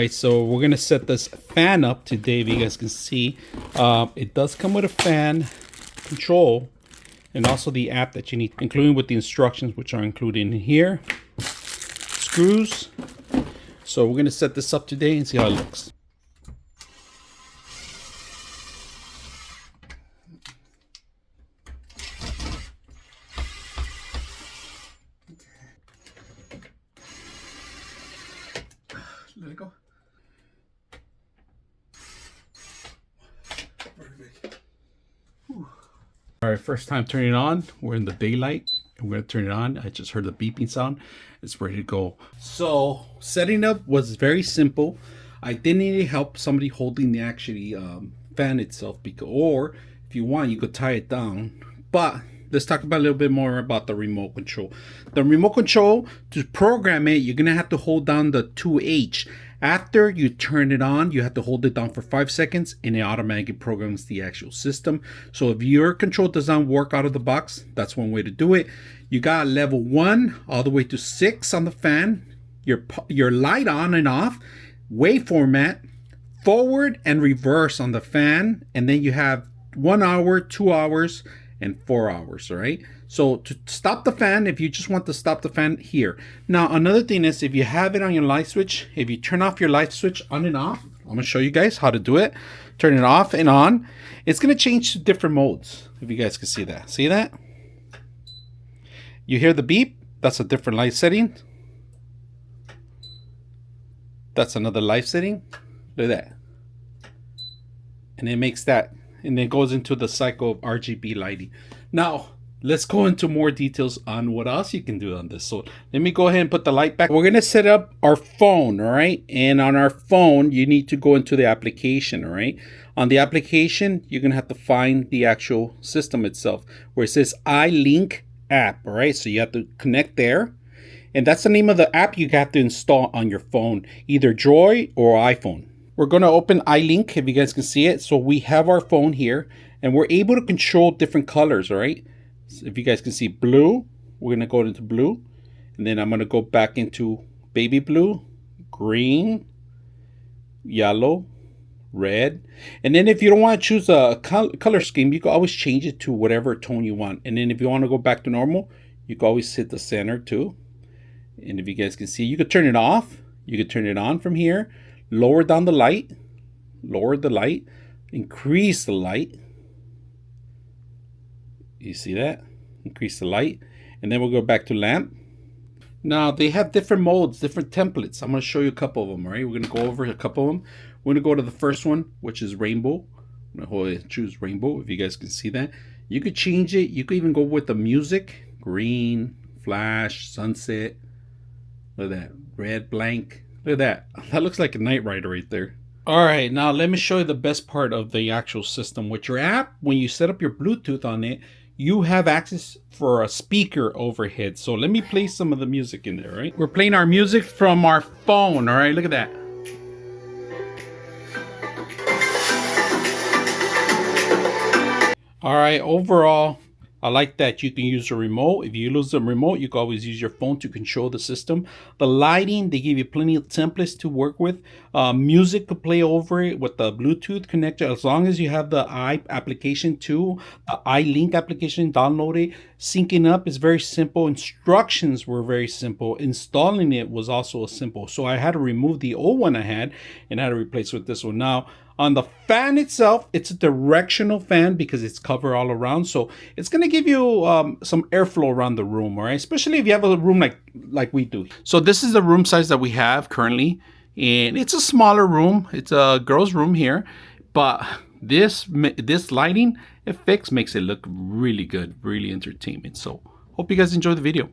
right, so we're gonna set this fan up today. If you guys can see, it does come with a fan control and also the app that you need, including with the instructions, which are included in here. Screws. So we're gonna set this up today and see how it looks. Let it go. All right, first time turning it on. We're in the daylight and we're gonna turn it on. I just heard the beeping sound. It's ready to go. So setting up was very simple. I didn't need any help somebody holding the actually fan itself, because, or if you want, you could tie it down. But let's talk about a little bit more about the remote control. The remote control, to program it, you're gonna have to hold down the 2H. After you turn it on, you have to hold it down for 5 seconds and it automatically programs the actual system. So if your control does not work out of the box, that's one way to do it. You got level 1 all the way to 6 on the fan, your light on and off, wave format, forward and reverse on the fan, and then you have 1 hour, 2 hours, and 4 hours. All right, so to stop the fan, if you just want to stop the fan here. Now another thing is, if you have it on your light switch, if you turn off your light switch on and off, I'm gonna show you guys how to do it. Turn it off and on, it's gonna change to different modes. If you guys can see that, you hear the beep, that's a different light setting. That's another light setting. Look at that, and it makes that, and it goes into the cycle of RGB lighting. Now let's go into more details on what else you can do on this. So let me go ahead and put the light back. We're gonna set up our phone, all right? And on our phone, you need to go into the application, all right? On the application, you're gonna have to find the actual system itself, where it says iLink app, all right? So you have to connect there. And that's the name of the app you have to install on your phone, either Droid or iPhone. We're going to open iLink, if you guys can see it. So we have our phone here, and we're able to control different colors, all right? So if you guys can see blue, we're going to go into blue. And then I'm going to go back into baby blue, green, yellow, red. And then if you don't want to choose a color scheme, you can always change it to whatever tone you want. And then if you want to go back to normal, you can always hit the center too. And if you guys can see, you could turn it off. You could turn it on from here. Lower down the light, lower the light, increase the light. You see that? Increase the light. And then we'll go back to lamp. Now they have different modes, different templates. I'm going to show you a couple of them, all right? We're going to go over a couple of them. We're going to go to the first one, which is rainbow. I'm going to choose rainbow, if you guys can see that. You could change it. You could even go with the music. Green, flash, sunset. Look at that. Red, blank. Look at that. That looks like a Knight Rider right there. All right, now let me show you the best part of the actual system. With your app, when you set up your Bluetooth on it, you have access for a speaker overhead. So let me play some of the music in there, right? We're playing our music from our phone, all right? Look at that. All right, overall, I like that you can use a remote. If you lose the remote, you can always use your phone to control the system. The lighting, they give you plenty of templates to work with. Music to play over it with the Bluetooth connector. As long as you have the application too, the iLink application, download it. Syncing up is very simple. Instructions were very simple. Installing it was also simple. So I had to remove the old one I had and I had to replace it with this one. Now, on the fan itself, it's a directional fan because it's covered all around. So it's going to give you some airflow around the room, all right? Especially if you have a room like we do. So this is the room size that we have currently. And it's a smaller room. It's a girl's room here. But this lighting effects makes it look really good, really entertaining. So hope you guys enjoy the video.